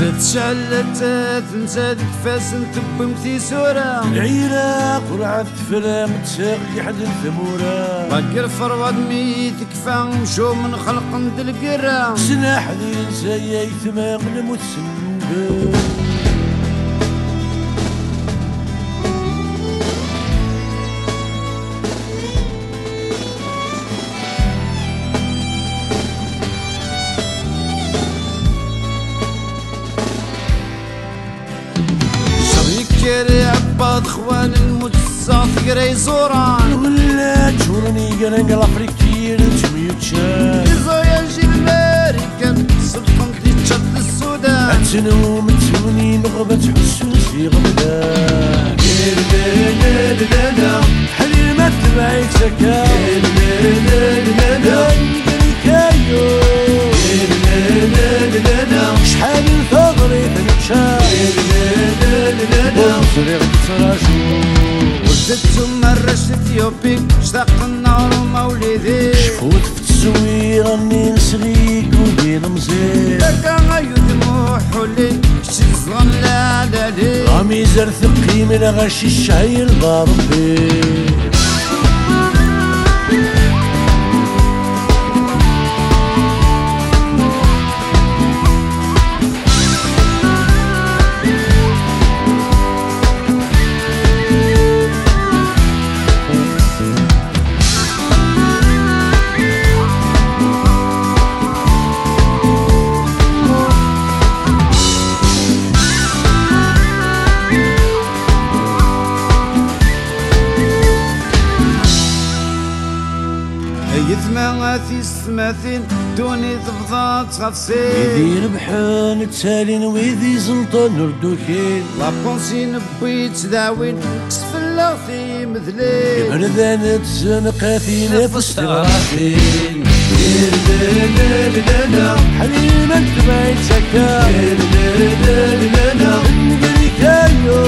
تتشعلت تنسى تفاس تبم في سورة العراق ورعب تفرام تساقي حد الثمورة بقر فرواد ميت كفا مشو من خلق ند القرا سلاح ذي نسايا يثمان نموت سنوبة كيري عباد خوان المتساط قري زوران ولا تشورني قرنق الافريكيين تميوتشان إزايا جي الامريكان صدقن دي تشد السودان اتنو متوني نغبة حسن في غمدان حليل ما تبعيك زكاة شحال الثغري تنشا وصريغ تراشو ولدت مرة اثيوبيك اشتاق النار ومولدي شفوت في التزوير راني نسريك ودين مزير لكا غايو دموع حولي كشي صغن لا لالي رامي زر ثقي من غاشي الشهير ضاربي يثماثي السماثين دوني تفضى تغفسين ويذي ربحان التالين ويذي زنطان ردوكين لابونسين بيت داوين كسف اللغثي مثلين بردان تزنقاثين نفس تغرافين حليما تبعيد سكا نقري كايو